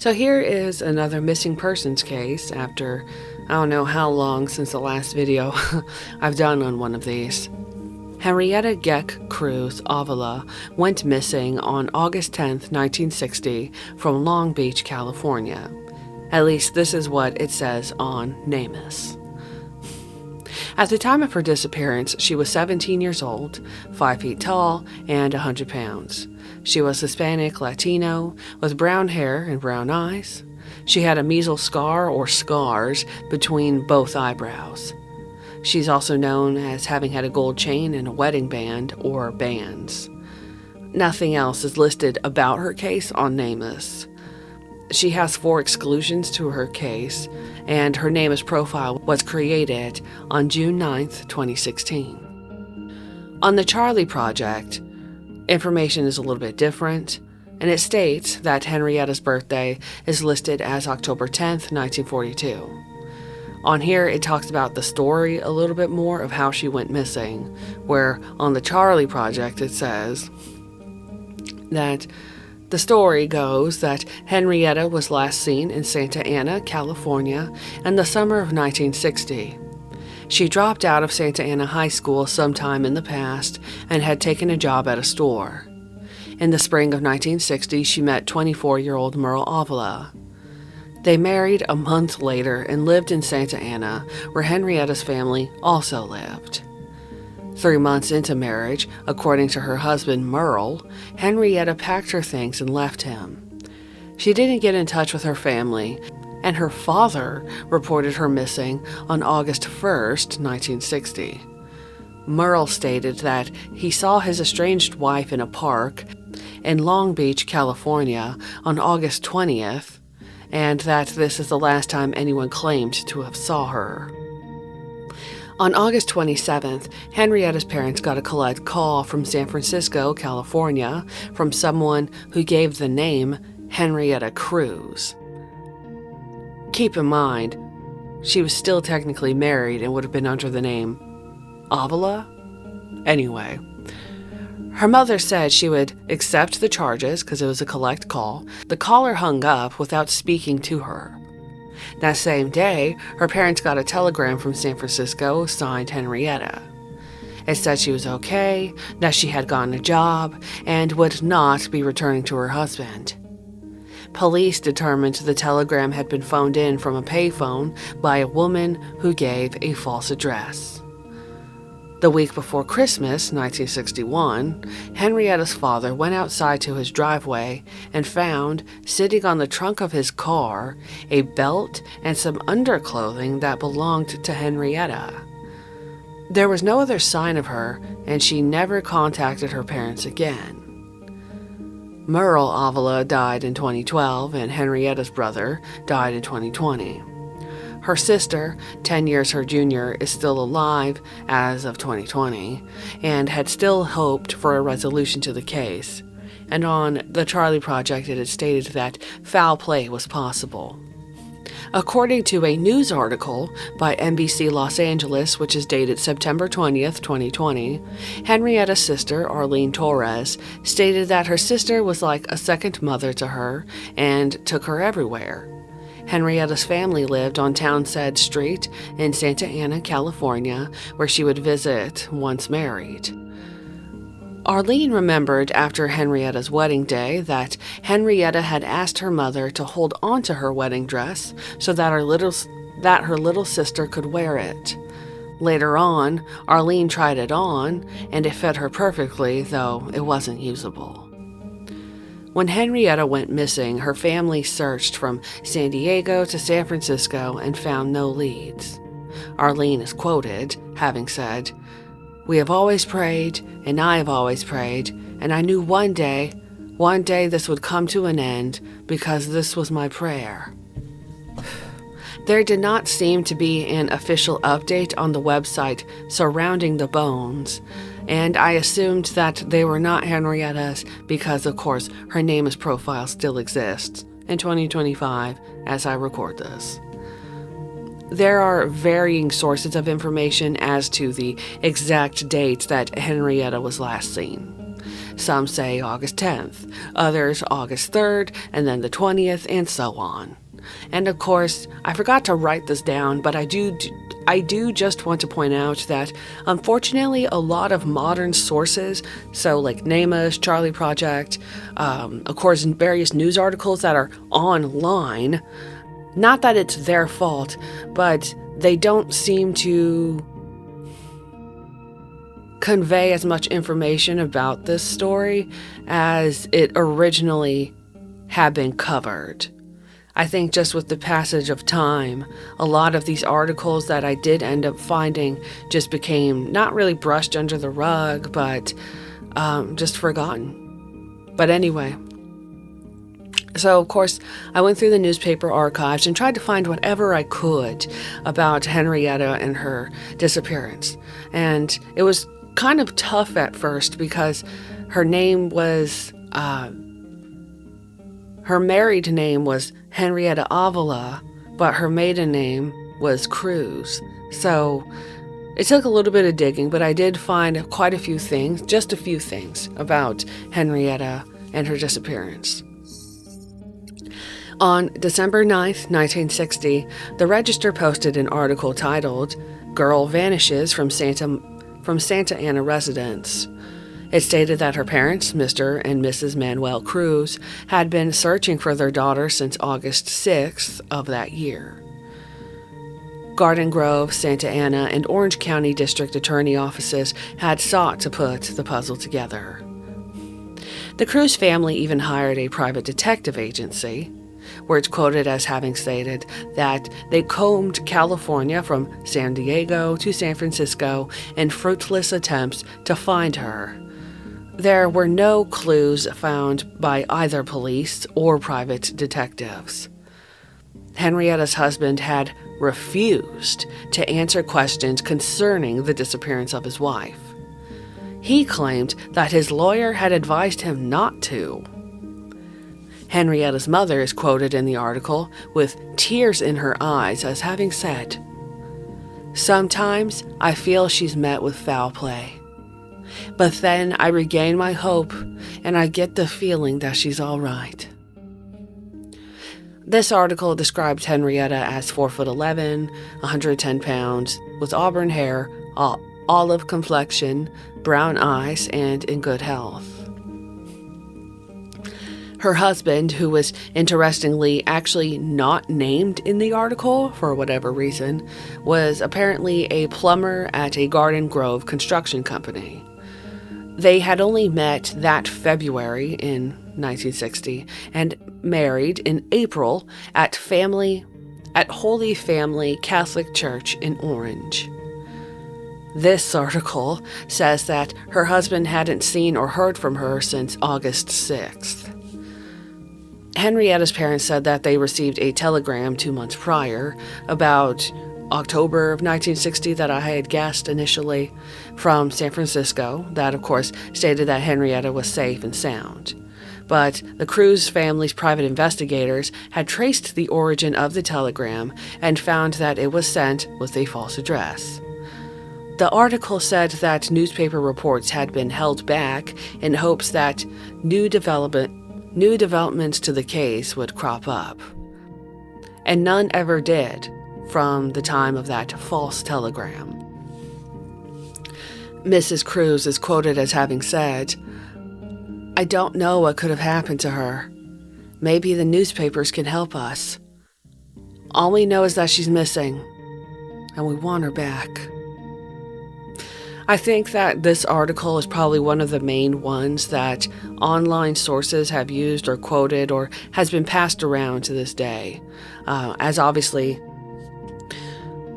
So here is another missing persons case after I don't know how long since the last video I've done on one of these. Henrietta Geck Cruz Avila went missing on August 10th, 1960 from Long Beach, California. At least this is what it says on NamUs. At the time of her disappearance, she was 17 years old, 5 feet tall, and 100 pounds. She was Hispanic Latino, with brown hair and brown eyes. She had a measles scar or scars between both eyebrows. She's also known as having had a gold chain and a wedding band or bands. Nothing else is listed about her case on NamUs. She has 4 exclusions to her case, and her NamUs profile was created on June 9th, 2016. On the Charlie Project, information is a little bit different, and it states that Henrietta's birthday is listed as October 10th, 1942. On here, it talks about the story a little bit more of how she went missing, where on the Charlie Project it says that the story goes that Henrietta was last seen in Santa Ana, California, in the summer of 1960. She dropped out of Santa Ana High School sometime in the past and had taken a job at a store. In the spring of 1960, she met 24-year-old Merle Avila. They married a month later and lived in Santa Ana, where Henrietta's family also lived. 3 months into marriage, according to her husband Merle, Henrietta packed her things and left him. She didn't get in touch with her family, and her father reported her missing on August 1st, 1960. Merle stated that he saw his estranged wife in a park in Long Beach, California on August 20th, and that this is the last time anyone claimed to have saw her. On August 27th, Henrietta's parents got a collect call from San Francisco, California, from someone who gave the name Henrietta Cruz. Keep in mind, she was still technically married and would have been under the name Avila? Anyway, her mother said she would accept the charges because it was a collect call. The caller hung up without speaking to her. That same day, her parents got a telegram from San Francisco signed Henrietta. It said she was okay, that she had gotten a job, and would not be returning to her husband. Police determined the telegram had been phoned in from a payphone by a woman who gave a false address. The week before Christmas, 1961, Henrietta's father went outside to his driveway and found, sitting on the trunk of his car, a belt and some underclothing that belonged to Henrietta. There was no other sign of her, and she never contacted her parents again. Merle Avila died in 2012, and Henrietta's brother died in 2020. Her sister, 10 years her junior, is still alive as of 2020 and had still hoped for a resolution to the case. And on the Charlie Project, it had stated that foul play was possible. According to a news article by NBC Los Angeles, which is dated September 20th, 2020, Henrietta's sister, Arlene Torres, stated that her sister was like a second mother to her and took her everywhere. Henrietta's family lived on Townsend Street in Santa Ana, California, where she would visit once married. Arlene remembered after Henrietta's wedding day that Henrietta had asked her mother to hold on to her wedding dress so that her little sister could wear it. Later on, Arlene tried it on, and it fit her perfectly, though it wasn't usable. When Henrietta went missing, her family searched from San Diego to San Francisco and found no leads. Arlene is quoted having said, "We have always prayed, and I have always prayed, and I knew one day this would come to an end because this was my prayer." There did not seem to be an official update on the website surrounding the bones, and I assumed that they were not Henrietta's because, of course, her NamUs profile still exists in 2025 as I record this. There are varying sources of information as to the exact date that Henrietta was last seen. Some say August 10th, others August 3rd, and then the 20th, and so on. And of course, I forgot to write this down, but I do just want to point out that, unfortunately, a lot of modern sources, so like NamUs, Charlie Project, of course, in various news articles that are online, not that it's their fault, but they don't seem to convey as much information about this story as it originally had been covered. I think just with the passage of time, a lot of these articles that I did end up finding just became not really brushed under the rug, but just forgotten. But anyway, so of course, I went through the newspaper archives and tried to find whatever I could about Henrietta and her disappearance. And it was kind of tough at first because her name was, her married name was Henrietta Avila, but her maiden name was Cruz. So it took a little bit of digging, but I did find quite a few things, just a few things about Henrietta and her disappearance. On December 9th, 1960, the Register posted an article titled, "Girl Vanishes from Santa Ana Residence." It stated that her parents, Mr. and Mrs. Manuel Cruz, had been searching for their daughter since August 6th of that year. Garden Grove, Santa Ana, and Orange County District Attorney offices had sought to put the puzzle together. The Cruz family even hired a private detective agency, where it's quoted as having stated that they combed California from San Diego to San Francisco in fruitless attempts to find her. There were no clues found by either police or private detectives. Henrietta's husband had refused to answer questions concerning the disappearance of his wife. He claimed that his lawyer had advised him not to. Henrietta's mother is quoted in the article with tears in her eyes as having said, "Sometimes I feel she's met with foul play. But then I regain my hope and I get the feeling that she's all right." This article described Henrietta as 4'11", 110 pounds, with auburn hair, olive complexion, brown eyes, and in good health. Her husband, who was interestingly actually not named in the article for whatever reason, was apparently a plumber at a Garden Grove construction company. They had only met that February in 1960 and married in April at Holy Family Catholic Church in Orange. This article says that her husband hadn't seen or heard from her since August 6th. Henrietta's parents said that they received a telegram 2 months prior, about October of 1960, that I had guessed initially, from San Francisco, that of course stated that Henrietta was safe and sound. But the Cruz family's private investigators had traced the origin of the telegram and found that it was sent with a false address. The article said that newspaper reports had been held back in hopes that new developments to the case would crop up. And none ever did from the time of that false telegram. Mrs. Cruz is quoted as having said, "I don't know what could have happened to her. Maybe the newspapers can help us. All we know is that she's missing, and we want her back." I think that this article is probably one of the main ones that online sources have used or quoted or has been passed around to this day, as obviously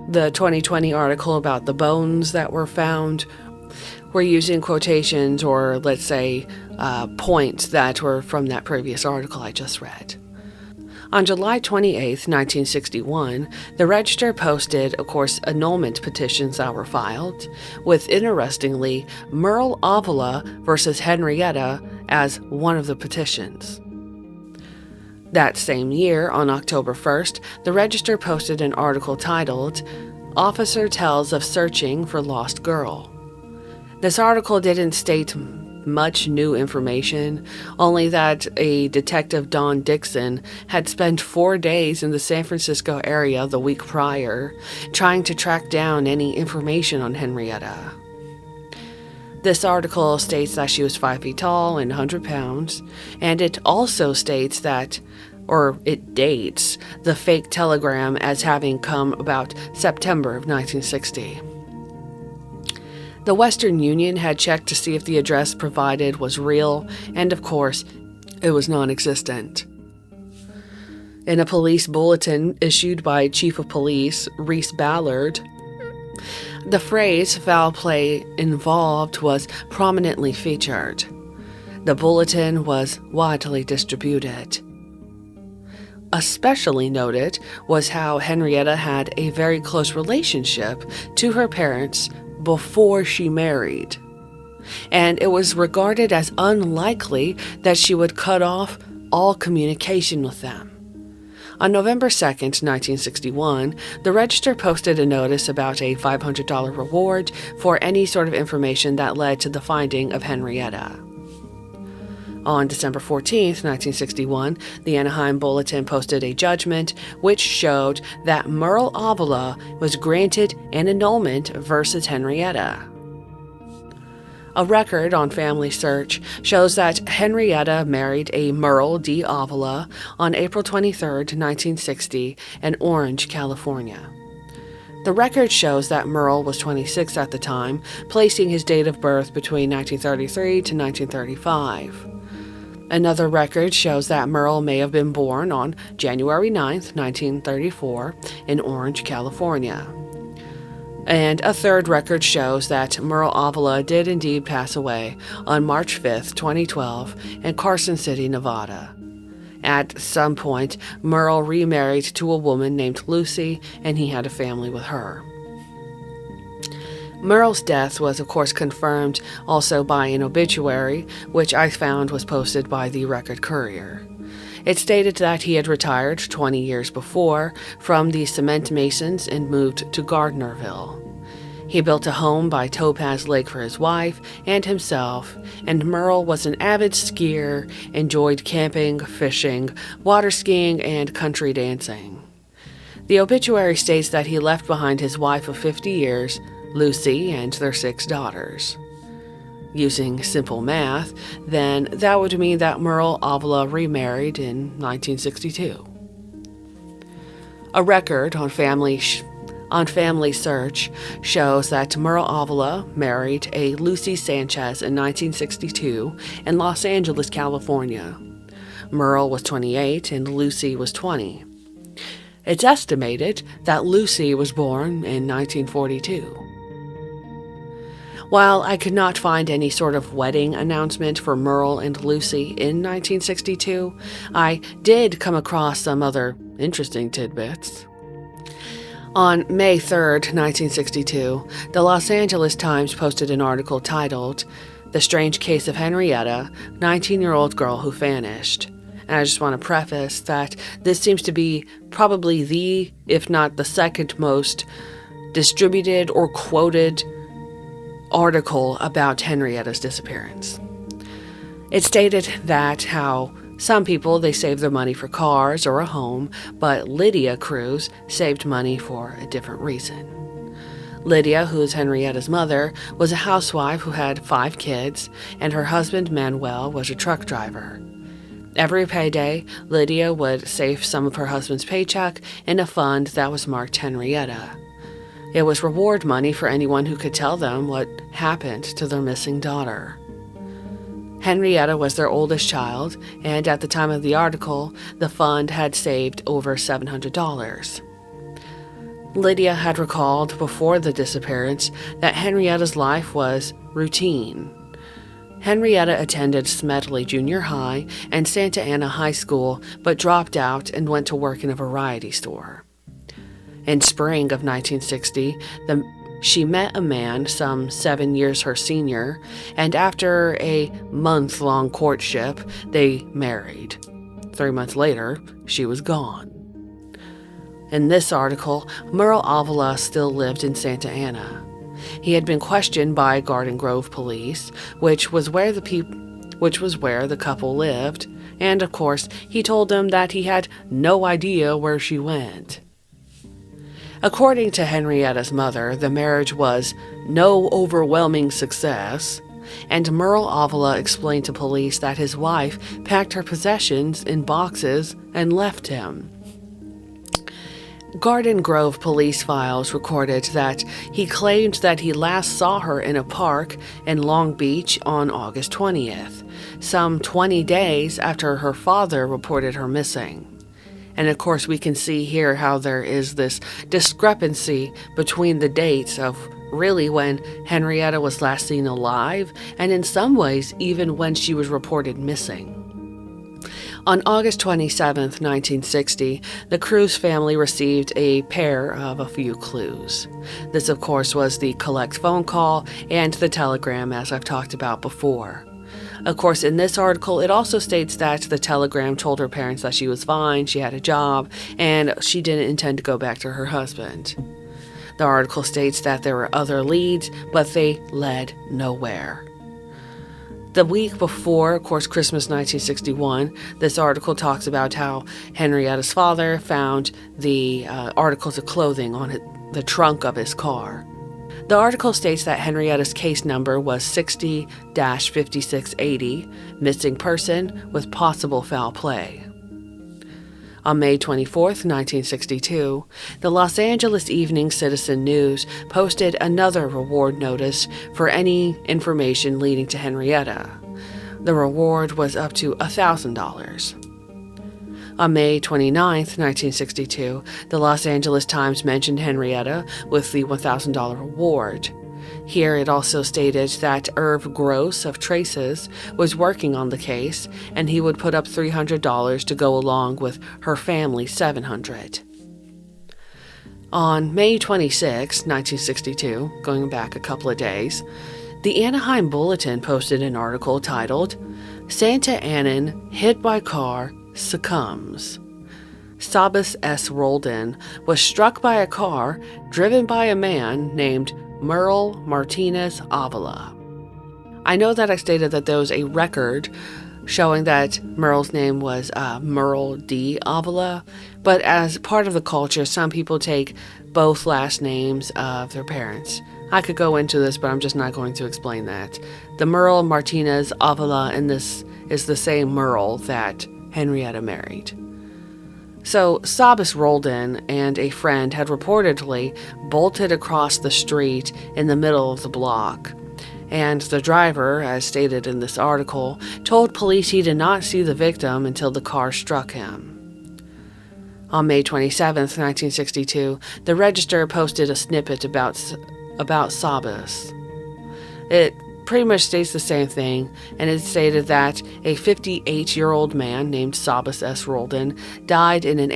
the 2020 article about the bones that were found were using quotations or, let's say, points that were from that previous article I just read. On July 28, 1961, the Register posted, of course, annulment petitions that were filed, with, interestingly, Merle Avila versus Henrietta as one of the petitions. That same year, on October 1st, the Register posted an article titled, "Officer Tells of Searching for Lost Girl." This article didn't state much new information, only that a detective, Don Dixon, had spent 4 days in the San Francisco area the week prior, trying to track down any information on Henrietta. This article states that she was 5 feet tall and 100 pounds, and it also states that, or it dates, the fake telegram as having come about September of 1960. The Western Union had checked to see if the address provided was real, and of course, it was non-existent. In a police bulletin issued by Chief of Police Reese Ballard, the phrase foul play involved was prominently featured. The bulletin was widely distributed. Especially noted was how Henrietta had a very close relationship to her parents before she married, and it was regarded as unlikely that she would cut off all communication with them. On November 2nd, 1961, the Register posted a notice about a $500 reward for any sort of information that led to the finding of Henrietta. On December 14th, 1961, the Anaheim Bulletin posted a judgment which showed that Merle Avila was granted an annulment versus Henrietta. A record on Family Search shows that Henrietta married a Merle D. Avila on April 23, 1960, in Orange, California. The record shows that Merle was 26 at the time, placing his date of birth between 1933 to 1935. Another record shows that Merle may have been born on January 9, 1934, in Orange, California. And a third record shows that Merle Avila did indeed pass away on March 5, 2012, in Carson City, Nevada. At some point, Merle remarried to a woman named Lucy, and he had a family with her. Merle's death was, of course, confirmed also by an obituary, which I found was posted by the Record Courier. It stated that he had retired 20 years before from the cement masons and moved to Gardnerville. He built a home by Topaz Lake for his wife and himself, and Merle was an avid skier, enjoyed camping, fishing, water skiing, and country dancing. The obituary states that he left behind his wife of 50 years, Lucy, and their 6 daughters. Using simple math, then that would mean that Merle Avila remarried in 1962. A record on Family Search shows that Merle Avila married a Lucy Sanchez in 1962 in Los Angeles, California. Merle was 28 and Lucy was 20. It's estimated that Lucy was born in 1942. While I could not find any sort of wedding announcement for Merle and Lucy in 1962, I did come across some other interesting tidbits. On May 3rd, 1962, the Los Angeles Times posted an article titled, "The Strange Case of Henrietta, 19-year-old Girl Who Vanished." And I just want to preface that this seems to be probably the, if not the second most distributed or quoted article about Henrietta's disappearance. It stated that how some people, they save their money for cars or a home, but Lydia Cruz saved money for a different reason. Lydia, who is Henrietta's mother, was a housewife who had 5 kids, and her husband Manuel was a truck driver. Every payday, Lydia would save some of her husband's paycheck in a fund that was marked Henrietta. It was reward money for anyone who could tell them what happened to their missing daughter. Henrietta was their oldest child, and at the time of the article, the fund had saved over $700. Lydia had recalled before the disappearance that Henrietta's life was routine. Henrietta attended Smedley Junior High and Santa Ana High School, but dropped out and went to work in a variety store. In spring of 1960, she met a man some 7 years her senior, and after a month-long courtship, they married. 3 months later, she was gone. In this article, Merle Avila still lived in Santa Ana. He had been questioned by Garden Grove police, which was where the couple lived, and of course, he told them that he had no idea where she went. According to Henrietta's mother, the marriage was no overwhelming success, and Merle Avila explained to police that his wife packed her possessions in boxes and left him. Garden Grove police files recorded that he claimed that he last saw her in a park in Long Beach on August 20th, some 20 days after her father reported her missing. And of course, we can see here how there is this discrepancy between the dates of really when Henrietta was last seen alive, and in some ways, even when she was reported missing. On August 27, 1960, the Cruz family received a pair of a few clues. This, of course, was the collect phone call and the telegram, as I've talked about before. Of course, in this article, it also states that the telegram told her parents that she was fine, she had a job, and she didn't intend to go back to her husband. The article states that there were other leads, but they led nowhere. The week before, of course, Christmas 1961, this article talks about how Henrietta's father found the articles of clothing on the trunk of his car. The article states that Henrietta's case number was 60-5680, missing person with possible foul play. On May 24, 1962, the Los Angeles Evening Citizen News posted another reward notice for any information leading to Henrietta. The reward was up to $1,000. On May 29, 1962, the Los Angeles Times mentioned Henrietta with the $1,000 reward. Here it also stated that Irv Gross of Traces was working on the case, and he would put up $300 to go along with her family's $700. On May 26, 1962, going back a couple of days, the Anaheim Bulletin posted an article titled, "Santa Ana Hit by Car Succumbs." Sabas S. Roldan was struck by a car driven by a man named Merle Martinez Avila. I know that I stated that there was a record showing that Merle's name was Merle D. Avila, but as part of the culture, some people take both last names of their parents. I could go into this, but I'm just not going to explain that. The Merle Martinez Avila in this is the same Merle that Henrietta married. So, Sabas Roldan and a friend had reportedly bolted across the street in the middle of the block, and the driver, as stated in this article, told police he did not see the victim until the car struck him. On May 27, 1962, the Register posted a snippet about Sabas. It pretty much states the same thing, and it stated that a 58-year-old man named Sabas S. Roldan died in an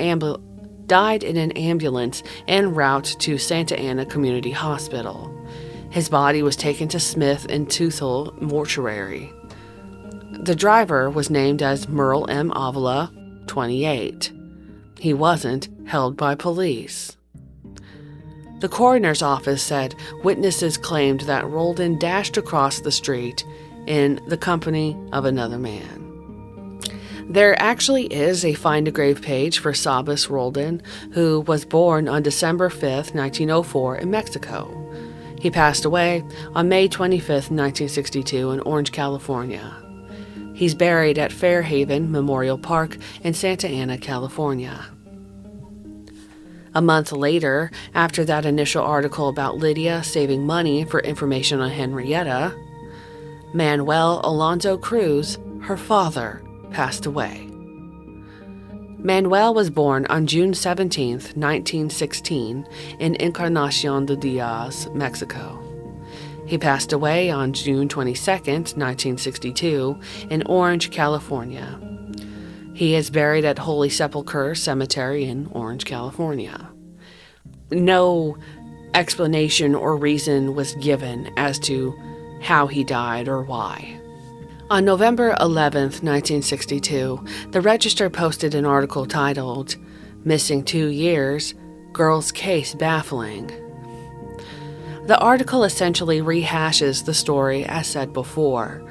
ambulance en route to Santa Ana Community Hospital. His body was taken to Smith and Tuthel Mortuary. The driver was named as Merle M. Avila, 28. He wasn't held by police. The coroner's office said witnesses claimed that Roldan dashed across the street in the company of another man. There actually is a Find a Grave page for Sabas Roldan, who was born on December 5, 1904 in Mexico. He passed away on May 25, 1962 in Orange, California. He's buried at Fairhaven Memorial Park in Santa Ana, California. A month later, after that initial article about Lydia saving money for information on Henrietta, Manuel Alonzo Cruz, her father, passed away. Manuel was born on June 17, 1916, in Encarnacion de Diaz, Mexico. He passed away on June 22, 1962, in Orange, California. He is buried at Holy Sepulchre Cemetery in Orange, California. No explanation or reason was given as to how he died or why. On November 11, 1962, the Register posted an article titled, "Missing 2 Years, Girl's Case Baffling." The article essentially rehashes the story as said before.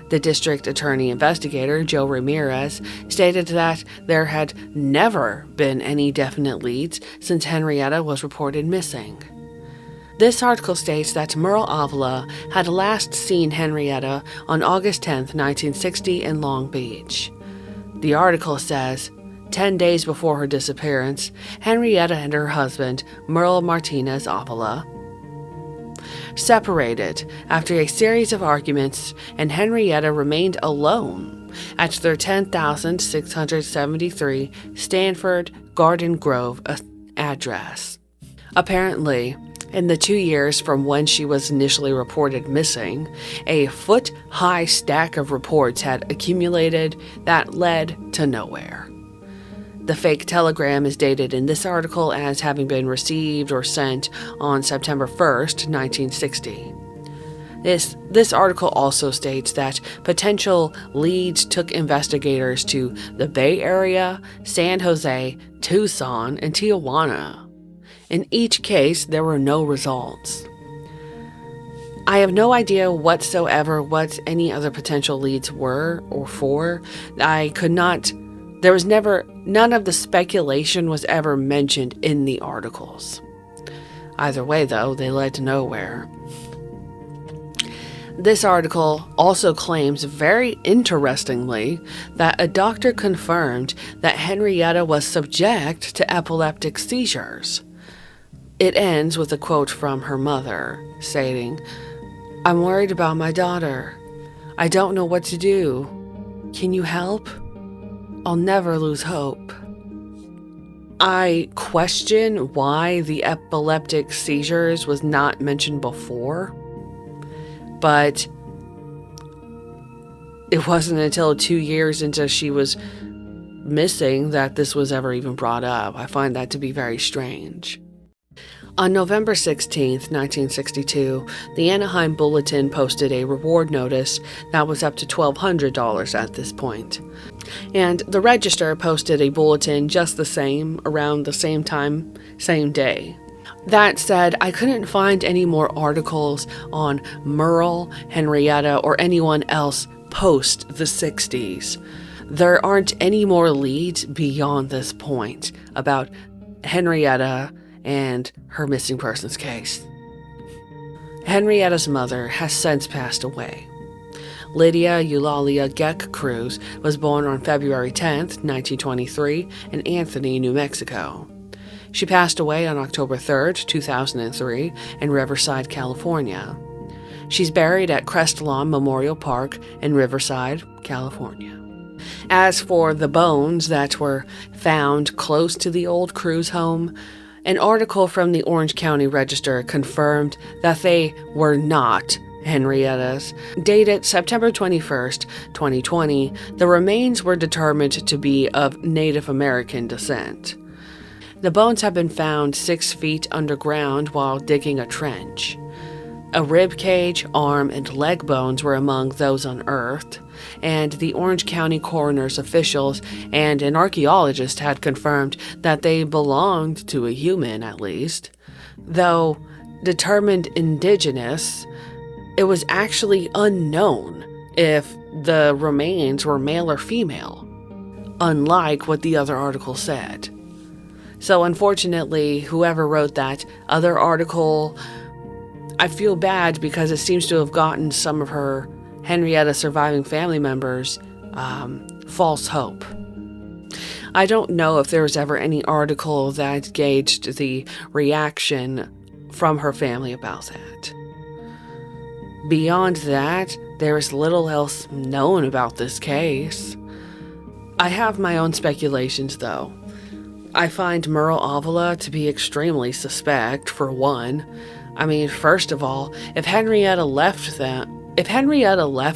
The district attorney investigator, Joe Ramirez, stated that there had never been any definite leads since Henrietta was reported missing. This article states that Merle Avila had last seen Henrietta on August 10, 1960 in Long Beach. The article says, 10 days before her disappearance, Henrietta and her husband, Merle Martinez Avila, separated after a series of arguments, and Henrietta remained alone at their 10,673 Stanford Garden Grove address. Apparently, in the 2 years from when she was initially reported missing, a foot-high stack of reports had accumulated that led to nowhere. The fake telegram is dated in this article as having been received or sent on September 1st, 1960. This article also states that potential leads took investigators to the Bay Area, San Jose, Tucson, and Tijuana. In each case, there were no results. I have no idea whatsoever what any other potential leads were or for. None of the speculation was ever mentioned in the articles. Either way, though, they led to nowhere. This article also claims, very interestingly, that a doctor confirmed that Henrietta was subject to epileptic seizures. It ends with a quote from her mother, stating, "I'm worried about my daughter. I don't know what to do. Can you help? I'll never lose hope." I question why the epileptic seizures was not mentioned before, but it wasn't until 2 years into she was missing that this was ever even brought up. I find that to be very strange. On November 16, 1962, the Anaheim Bulletin posted a reward notice that was up to $1,200 at this point. And the Register posted a bulletin just the same, around the same time, same day. That said, I couldn't find any more articles on Merle, Henrietta, or anyone else post the 60s. There aren't any more leads beyond this point about Henrietta and her missing persons case. Henrietta's mother has since passed away. Lydia Eulalia Geck Cruz was born on February 10, 1923, in Anthony, New Mexico. She passed away on October 3, 2003, in Riverside, California. She's buried at Crestlawn Memorial Park in Riverside, California. As for the bones that were found close to the old Cruz home, an article from the Orange County Register confirmed that they were not Henrietta's. Dated September 21st, 2020, the remains were determined to be of Native American descent. The bones have been found 6 feet underground while digging a trench. A rib cage, arm, and leg bones were among those unearthed, and the Orange County coroner's officials and an archaeologist had confirmed that they belonged to a human, at least. Though determined indigenous, it was actually unknown if the remains were male or female, unlike what the other article said. So unfortunately, whoever wrote that other article, I feel bad because it seems to have gotten some of her Henrietta surviving family members false hope. I don't know if there was ever any article that gauged the reaction from her family about that. Beyond that, there is little else known about this case. I have my own speculations, though. I find Merle Avila to be extremely suspect, for one. I mean, first of all, if Henrietta left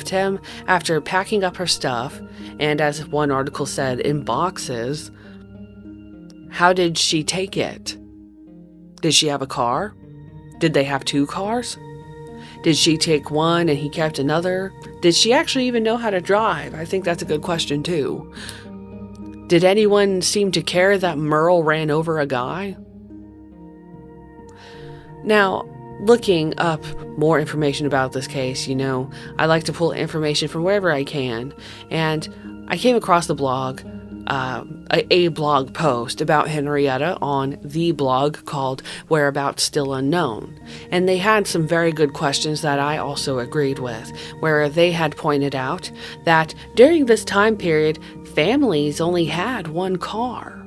him after packing up her stuff, and as one article said, in boxes, how did she take it? Did she have a car? Did they have 2 cars? Did she take one and he kept another? Did she actually even know how to drive? I think that's a good question, too. Did anyone seem to care that Merle ran over a guy? Now, looking up more information about this case, I like to pull information from wherever I can, and I came across the blog, a blog post about Henrietta on the blog called Whereabouts Still Unknown. And they had some very good questions that I also agreed with, where they had pointed out that during this time period, families only had one car.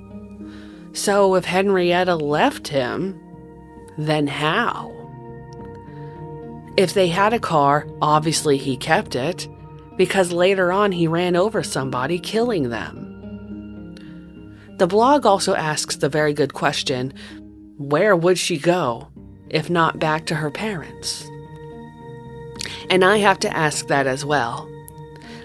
So if Henrietta left him, then how? If they had a car, obviously he kept it, because later on he ran over somebody, killing them. The blog also asks the very good question, where would she go, if not back to her parents? And I have to ask that as well.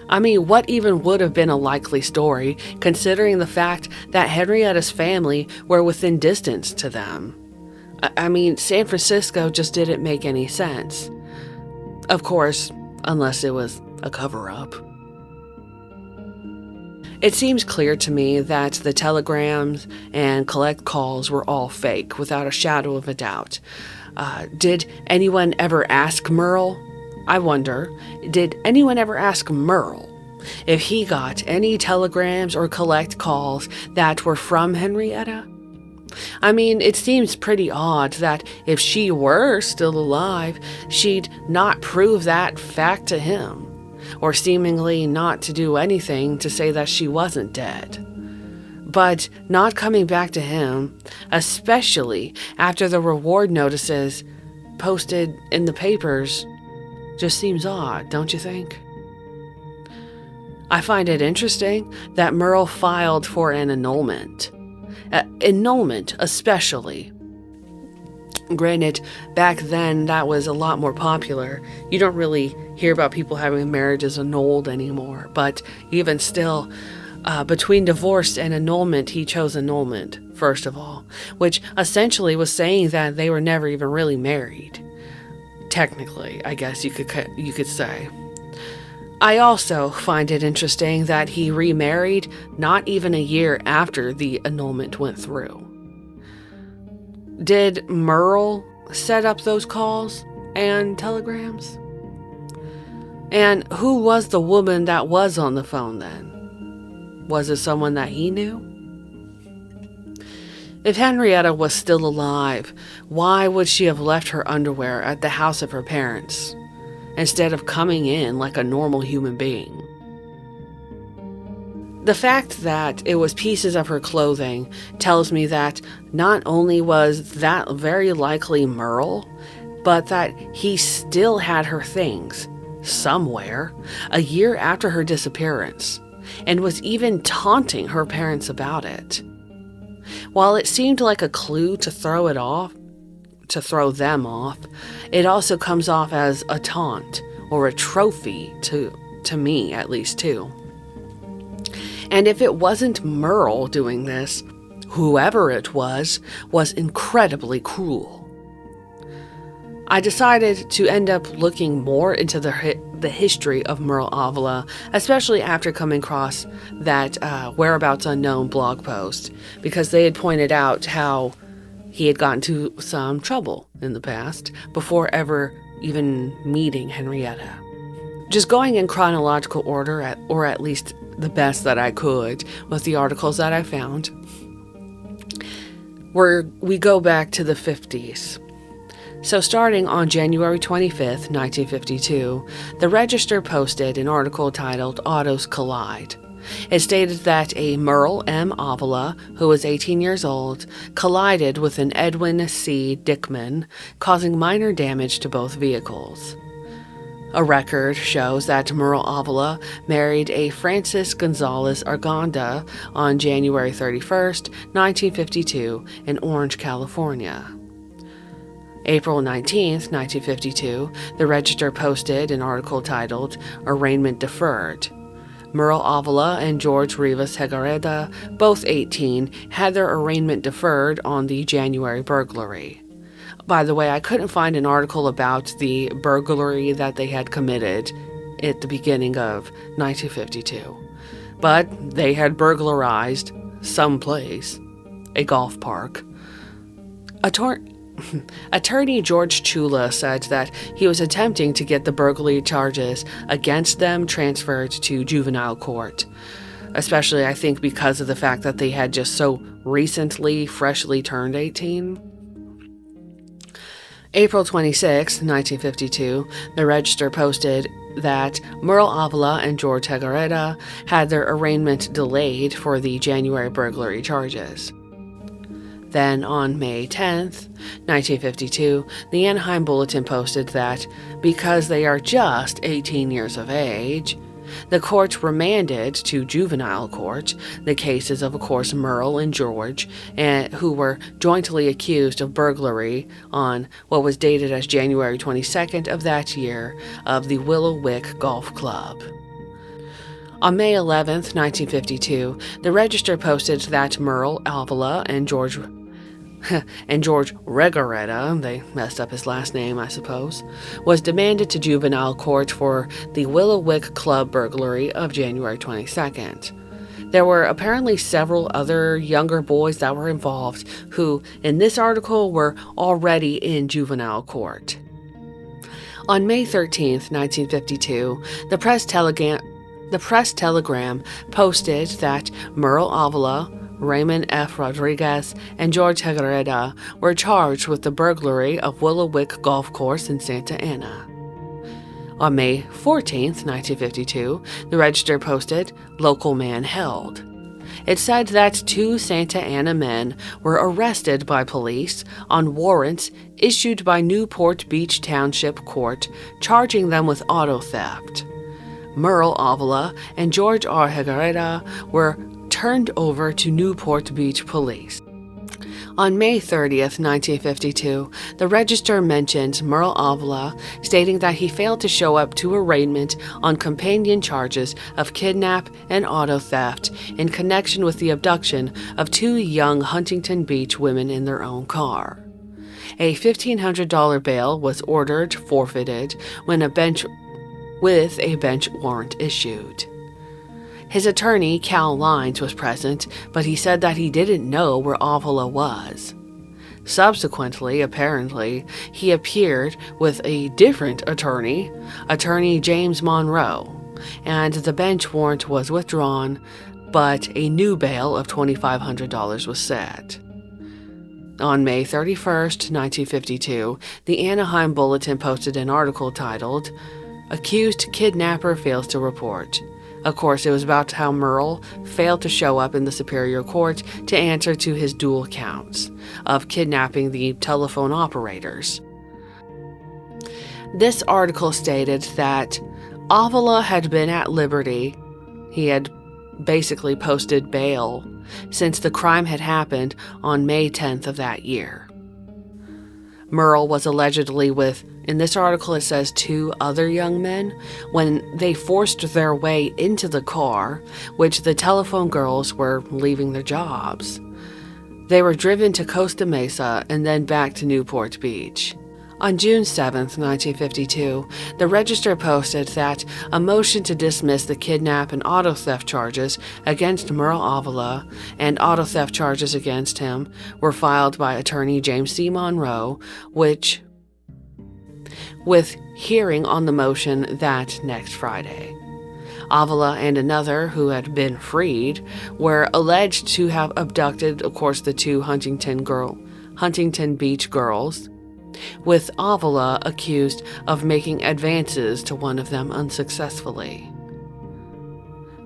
I mean, what even would have been a likely story, considering the fact that Henrietta's family were within distance to them? I mean, San Francisco just didn't make any sense. Of course, unless it was a cover-up. It seems clear to me that the telegrams and collect calls were all fake, without a shadow of a doubt. Did anyone ever ask Merle? I wonder, did anyone ever ask Merle if he got any telegrams or collect calls that were from Henrietta? I mean, it seems pretty odd that if she were still alive, she'd not prove that fact to him, or seemingly not to do anything to say that she wasn't dead. But not coming back to him, especially after the reward notices posted in the papers, just seems odd, don't you think? I find it interesting that Merle filed for an annulment. Annulment, especially. Granted, back then that was a lot more popular. You don't really hear about people having marriages annulled anymore, but even still, between divorce and annulment, he chose annulment, first of all, which essentially was saying that they were never even really married. Technically, I guess you could say. I also find it interesting that he remarried not even a year after the annulment went through. Did Merle set up those calls and telegrams? And who was the woman that was on the phone then? Was it someone that he knew? If Henrietta was still alive, why would she have left her underwear at the house of her parents, instead of coming in like a normal human being? The fact that it was pieces of her clothing tells me that not only was that very likely Merle, but that he still had her things somewhere a year after her disappearance, and was even taunting her parents about it. While it seemed like a clue to throw them off, it also comes off as a taunt or a trophy to me, at least, too. And if it wasn't Merle doing this, whoever it was incredibly cruel. I decided to end up looking more into the history of Merle Avila, especially after coming across that Whereabouts Unknown blog post, because they had pointed out how he had gotten into some trouble in the past before ever even meeting Henrietta. Just going in chronological order, or at least the best that I could with the articles that I found, we go back to the 50s. So starting on January 25th, 1952, the Register posted an article titled Autos Collide. It stated that a Merle M. Avila, who was 18 years old, collided with an Edwin C. Dickman, causing minor damage to both vehicles. A record shows that Merle Avila married a Frances Gonzalez Arganda on January 31st, 1952, in Orange, California. April 19th, 1952, the Register posted an article titled Arraignment Deferred. Merle Avila and George Rivas Henrietta, both 18, had their arraignment deferred on the January burglary. By the way, I couldn't find an article about the burglary that they had committed at the beginning of 1952, but they had burglarized someplace, a golf park. Attorney George Chula said that he was attempting to get the burglary charges against them transferred to juvenile court, especially I think because of the fact that they had just so recently, freshly turned 18. April 26, 1952, the Register posted that Merle Avila and George Henrietta had their arraignment delayed for the January burglary charges. Then, on May 10, 1952, the Anaheim Bulletin posted that because they are just 18 years of age, the court remanded to juvenile court the cases of course, Merle and George, who were jointly accused of burglary on what was dated as January 22nd of that year of the Willow Wick Golf Club. On May 11, 1952, the Register posted that Merle Avila and George Regaretta, they messed up his last name, I suppose, was demanded to juvenile court for the Willow Wick Club burglary of January 22nd. There were apparently several other younger boys that were involved who, in this article, were already in juvenile court. On May 13, 1952, the Press Telegram posted that Merle Avila, Raymond F. Rodriguez, and George Henrietta were charged with the burglary of Willow Wick Golf Course in Santa Ana. On May 14, 1952, the Register posted, "Local man held." It said that 2 Santa Ana men were arrested by police on warrants issued by Newport Beach Township Court, charging them with auto theft. Merle Avila and George R. Henrietta were turned over to Newport Beach Police. On May 30th, 1952, the Register mentioned Merle Avila, stating that he failed to show up to arraignment on companion charges of kidnap and auto theft in connection with the abduction of 2 young Huntington Beach women in their own car. A $1,500 bail was ordered forfeited with a bench warrant issued. His attorney, Cal Lines, was present, but he said that he didn't know where Avila was. Subsequently, apparently, he appeared with a different attorney, Attorney James Monroe, and the bench warrant was withdrawn, but a new bail of $2,500 was set. On May 31st, 1952, the Anaheim Bulletin posted an article titled, "Accused Kidnapper Fails to Report." Of course, it was about how Merle failed to show up in the Superior Court to answer to his dual counts of kidnapping the telephone operators. This article stated that Avila had been at liberty. He had basically posted bail since the crime had happened on May 10th of that year. Merle was allegedly with, in this article it says 2 other young men, when they forced their way into the car, which the telephone girls were leaving their jobs. They were driven to Costa Mesa and then back to Newport Beach. On June 7, 1952, the Register posted that a motion to dismiss the kidnap and auto theft charges against Merle Avila and auto theft charges against him were filed by attorney James C. Monroe, with hearing on the motion that next Friday. Avila and another, who had been freed, were alleged to have abducted, of course, the 2 Huntington Beach girls, with Avila accused of making advances to one of them unsuccessfully.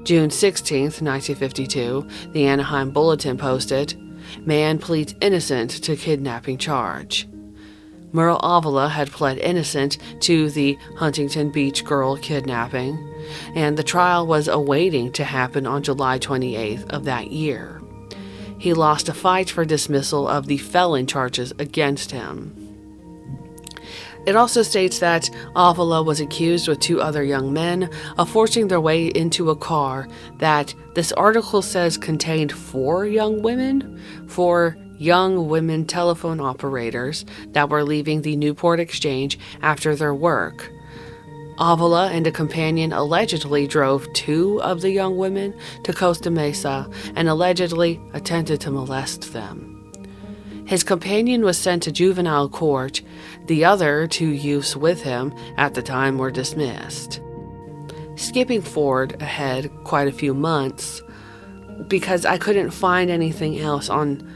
June 16, 1952, the Anaheim Bulletin posted, "Man pleads innocent to kidnapping charge." Merle Avila had pled innocent to the Huntington Beach girl kidnapping, and the trial was awaiting to happen on July 28th of that year. He lost a fight for dismissal of the felon charges against him. It also states that Avila was accused with 2 other young men of forcing their way into a car that this article says contained 4 young women telephone operators that were leaving the Newport Exchange after their work. Avila and a companion allegedly drove 2 of the young women to Costa Mesa and allegedly attempted to molest them. His companion was sent to juvenile court. The other 2 youths with him at the time were dismissed. Skipping forward ahead quite a few months, because I couldn't find anything else on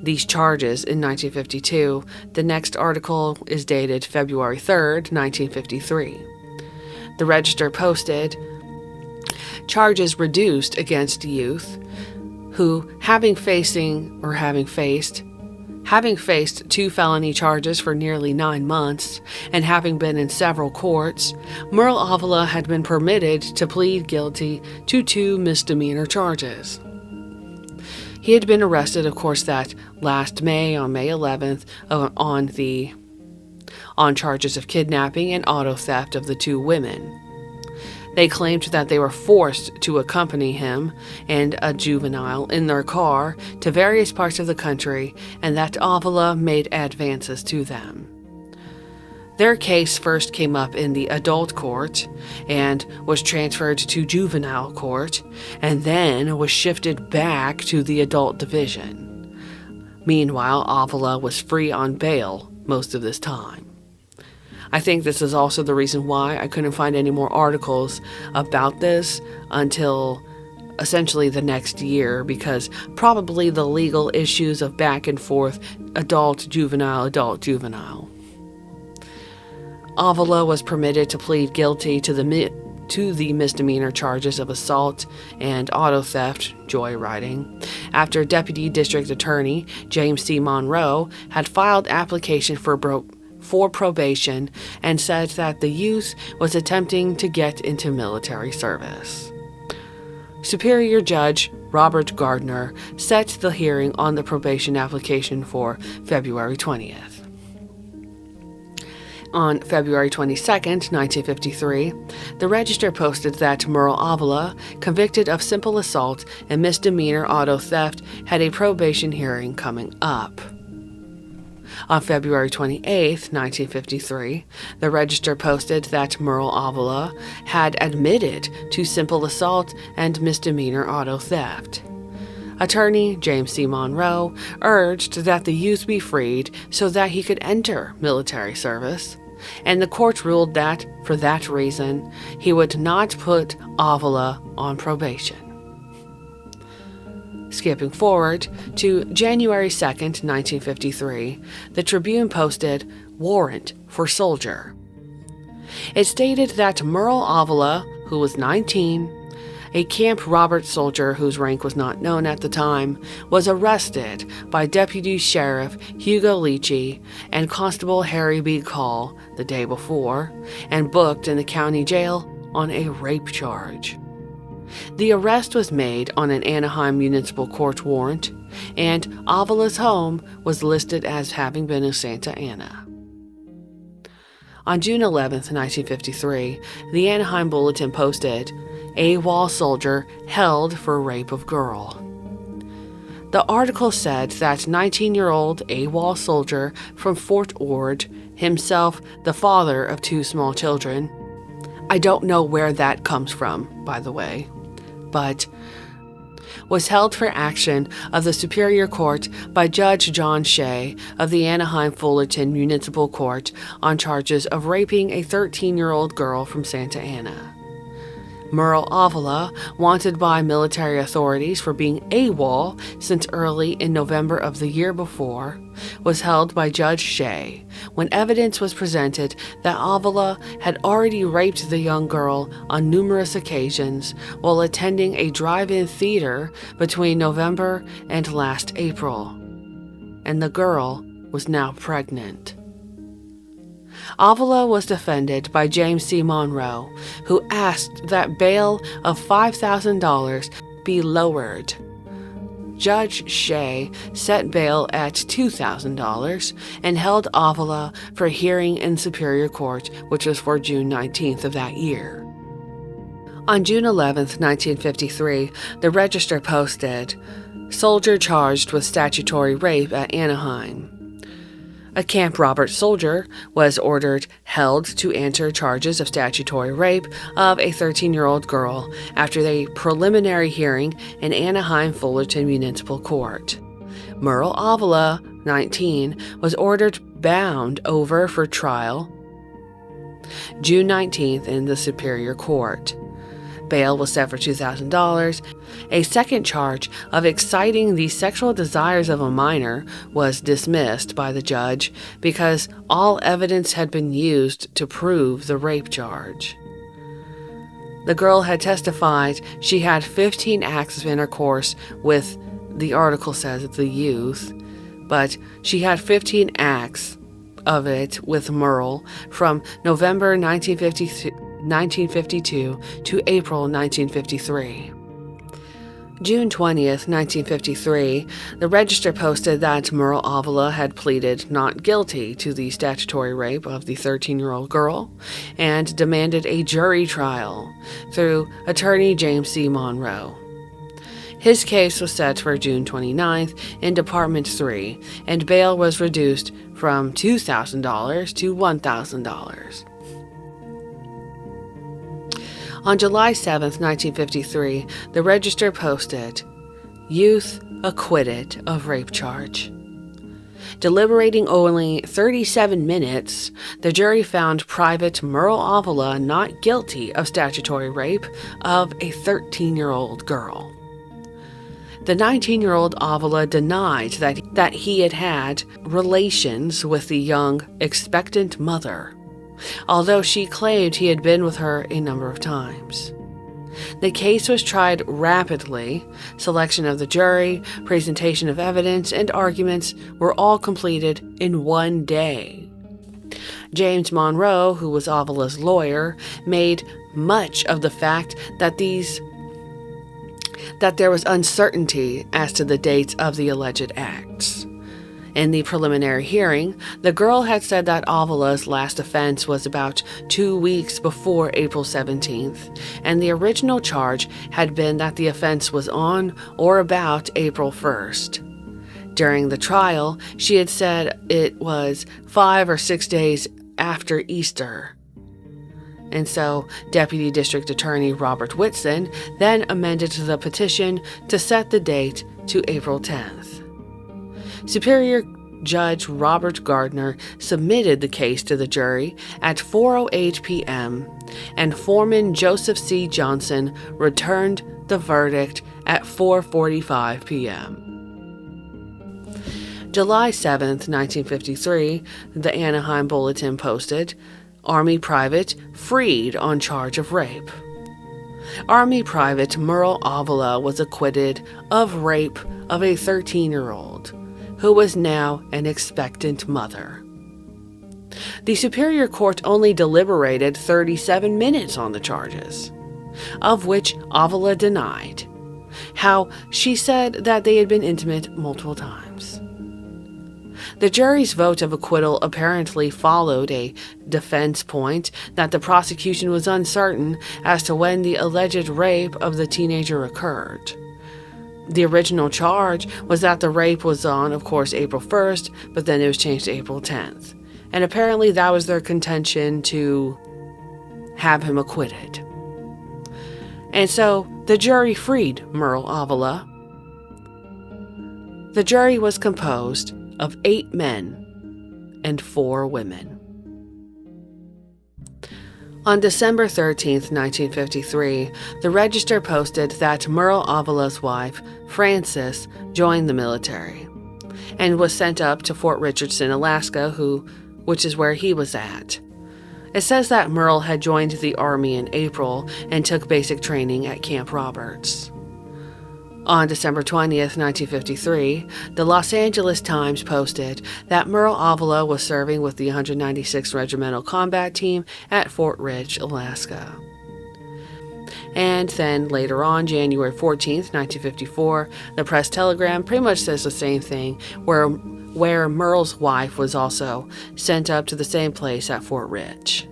these charges in 1952, the next article is dated February 3rd, 1953. The Register posted, "Charges reduced against youth who, having faced 2 felony charges for nearly 9 months and having been in several courts, Merle Avila had been permitted to plead guilty to 2 misdemeanor charges." He had been arrested, of course, that last May, on May 11th, on charges of kidnapping and auto theft of the 2 women. They claimed that they were forced to accompany him and a juvenile in their car to various parts of the country, and that Avila made advances to them. Their case first came up in the adult court and was transferred to juvenile court, and then was shifted back to the adult division. Meanwhile, Avila was free on bail most of this time. I think this is also the reason why I couldn't find any more articles about this until essentially the next year, because probably the legal issues of back and forth, adult, juvenile, adult, juvenile. Avila was permitted to plead guilty to the misdemeanor charges of assault and auto theft, joyriding, after Deputy District Attorney James C. Monroe had filed application for probation and said that the youth was attempting to get into military service. Superior Judge Robert Gardner set the hearing on the probation application for February 20th. On February 22nd, 1953, the Register posted that Merle Avila, convicted of simple assault and misdemeanor auto theft, had a probation hearing coming up. On February 28, 1953, the Register posted that Merle Avila had admitted to simple assault and misdemeanor auto theft. Attorney James C. Monroe urged that the youth be freed so that he could enter military service, and the court ruled that, for that reason, he would not put Avila on probation. Skipping forward to January 2nd, 1953, the Tribune posted, "Warrant for Soldier." It stated that Merle Avila, who was 19, a Camp Robert soldier whose rank was not known at the time, was arrested by Deputy Sheriff Hugo Leachy and Constable Harry B. Call the day before, and booked in the county jail on a rape charge. The arrest was made on an Anaheim Municipal Court warrant, and Avila's home was listed as having been in Santa Ana. On June 11, 1953, the Anaheim Bulletin posted, "AWOL soldier held for rape of girl." The article said that 19-year-old AWOL soldier from Fort Ord, himself the father of 2 small children, I don't know where that comes from, by the way, but was held for action of the Superior Court by Judge John Shea of the Anaheim Fullerton Municipal Court on charges of raping a 13-year-old girl from Santa Ana. Merle Avila, wanted by military authorities for being AWOL since early in November of the year before, was held by Judge Shea when evidence was presented that Avila had already raped the young girl on numerous occasions while attending a drive-in theater between November and last April, and the girl was now pregnant. Avila was defended by James C. Monroe, who asked that bail of $5,000 be lowered. Judge Shea set bail at $2,000 and held Avila for hearing in Superior Court, which was for June 19th of that year. On June 11th, 1953, the Register posted, "Soldier charged with statutory rape at Anaheim." A Camp Robert soldier was held to answer charges of statutory rape of a 13-year-old girl after a preliminary hearing in Anaheim Fullerton Municipal Court. Merle Avila, 19, was ordered bound over for trial June 19th in the Superior Court. Bail was set for $2,000. A second charge of exciting the sexual desires of a minor was dismissed by the judge because all evidence had been used to prove the rape charge. The girl had testified she had 15 acts of intercourse with, the article says, the youth, but she had 15 acts of it with Merle from November 1952 to April 1953. June 20th, 1953, the Register posted that Merle Avila had pleaded not guilty to the statutory rape of the 13-year-old girl and demanded a jury trial through attorney James C. Monroe. His case was set for June 29th in Department 3, and bail was reduced from $2,000 to $1,000. On July 7, 1953, the Register posted, "Youth acquitted of rape charge." Deliberating only 37 minutes, the jury found Private Merle Avila not guilty of statutory rape of a 13-year-old girl. The 19-year-old Avila denied that he had had relations with the young, expectant mother, although she claimed he had been with her a number of times. The case was tried rapidly. Selection of the jury, presentation of evidence, and arguments were all completed in one day. James Monroe, who was Avila's lawyer, made much of the fact that there was uncertainty as to the dates of the alleged acts. In the preliminary hearing, the girl had said that Avila's last offense was about 2 weeks before April 17th, and the original charge had been that the offense was on or about April 1st. During the trial, she had said it was 5 or 6 days after Easter. And so, Deputy District Attorney Robert Whitson then amended the petition to set the date to April 10th. Superior Judge Robert Gardner submitted the case to the jury at 4:08 p.m., and Foreman Joseph C. Johnson returned the verdict at 4:45 p.m. July 7th, 1953, the Anaheim Bulletin posted, "Army Private freed on charge of rape." Army Private Merle Avila was acquitted of rape of a 13-year-old, who was now an expectant mother. The Superior Court only deliberated 37 minutes on the charges, of which Avila denied. How she said that they had been intimate multiple times. The jury's vote of acquittal apparently followed a defense point that the prosecution was uncertain as to when the alleged rape of the teenager occurred. The original charge was that the rape was on, of course, April 1st, but then it was changed to April 10th. And apparently that was their contention to have him acquitted. And so the jury freed Merle Avila. The jury was composed of 8 men and 4 women. On December 13th, 1953, the Register posted that Merle Avila's wife, Frances, joined the military and was sent up to Fort Richardson, Alaska, which is where he was at. It says that Merle had joined the Army in April and took basic training at Camp Roberts. On December 20th, 1953, the Los Angeles Times posted that Merle Avila was serving with the 196th Regimental Combat Team at Fort Ridge, Alaska. And then later on, January 14th, 1954, the Press Telegram pretty much says the same thing, where Merle's wife was also sent up to the same place at Fort Ridge.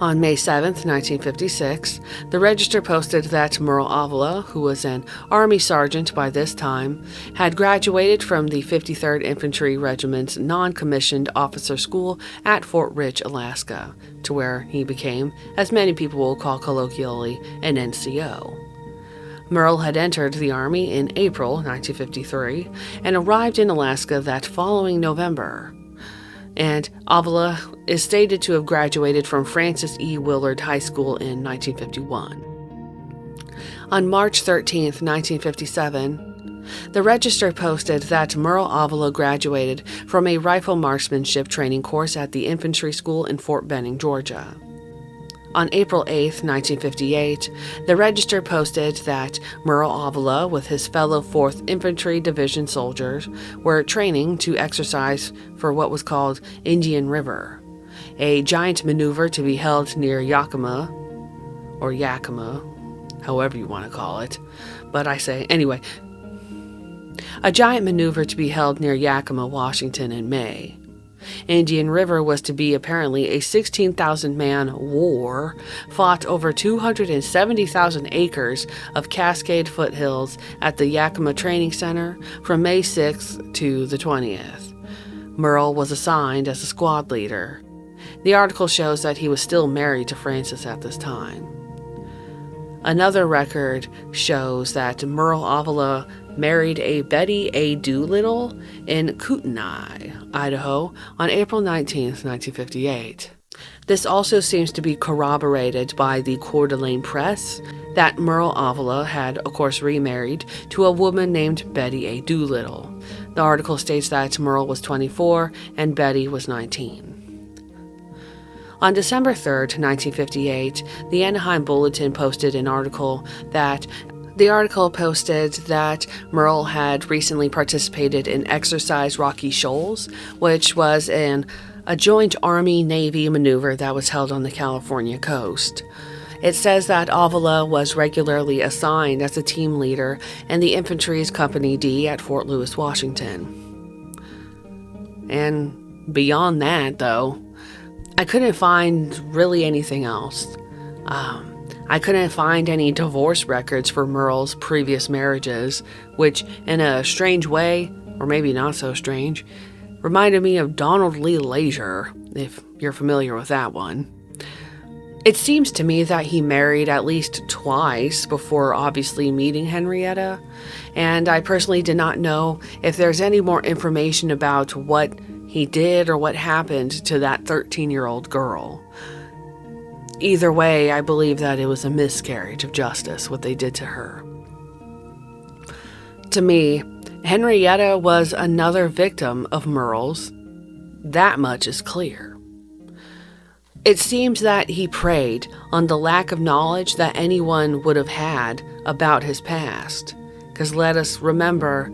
On May 7th, 1956, the Register posted that Merle Avila, who was an Army sergeant by this time, had graduated from the 53rd Infantry Regiment's non-commissioned officer school at Fort Ridge, Alaska, to where he became, as many people will call colloquially, an NCO. Merle had entered the Army in April 1953 and arrived in Alaska that following November. And Avila is stated to have graduated from Francis E. Willard High School in 1951. On March 13, 1957, the Register posted that Merle Avila graduated from a rifle marksmanship training course at the infantry school in Fort Benning, Georgia. On April 8, 1958, the Register posted that Merle Avila with his fellow 4th Infantry Division soldiers were training to exercise for what was called Indian River, a giant maneuver to be held near Yakima, or Yakima, however you want to call it, but I say, anyway, a giant maneuver to be held near Yakima, Washington in May. Indian River was to be apparently a 16,000-man war fought over 270,000 acres of Cascade foothills at the Yakima Training Center from May 6th to the 20th. Merle was assigned as a squad leader. The article shows that he was still married to Frances at this time. Another record shows that Merle Avila married a Betty A. Doolittle in Kootenai, Idaho, on April 19, 1958. This also seems to be corroborated by the Coeur d'Alene Press that Merle Avila had, of course, remarried to a woman named Betty A. Doolittle. The article states that Merle was 24 and Betty was 19. On December 3, 1958, the Anaheim Bulletin posted an article that Merle had recently participated in Exercise Rocky Shoals, which was a joint Army-Navy maneuver that was held on the California coast. It says that Avila was regularly assigned as a team leader in the infantry's Company D at Fort Lewis, Washington. And beyond that, though, I couldn't find really anything else. I couldn't find any divorce records for Merle's previous marriages, which, in a strange way, or maybe not so strange, reminded me of Donald Lee Lazier, if you're familiar with that one. It seems to me that he married at least twice before obviously meeting Henrietta, and I personally did not know if there's any more information about what he did or what happened to that 13-year-old girl. Either way, I believe that it was a miscarriage of justice, what they did to her. To me, Henrietta was another victim of Merle's. That much is clear. It seems that he preyed on the lack of knowledge that anyone would have had about his past. Because let us remember,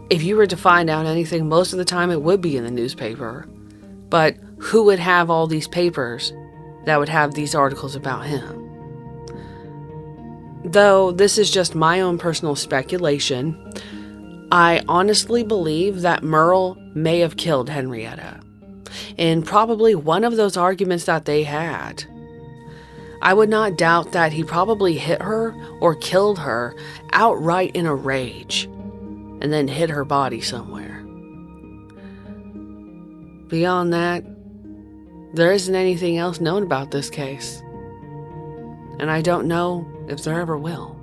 if you were to find out anything, most of the time it would be in the newspaper. But who would have all these papers that would have these articles about him? Though this is just my own personal speculation, I honestly believe that Merle may have killed Henrietta in probably one of those arguments that they had. I would not doubt that he probably hit her or killed her outright in a rage and then hid her body somewhere. Beyond that, there isn't anything else known about this case, and I don't know if there ever will.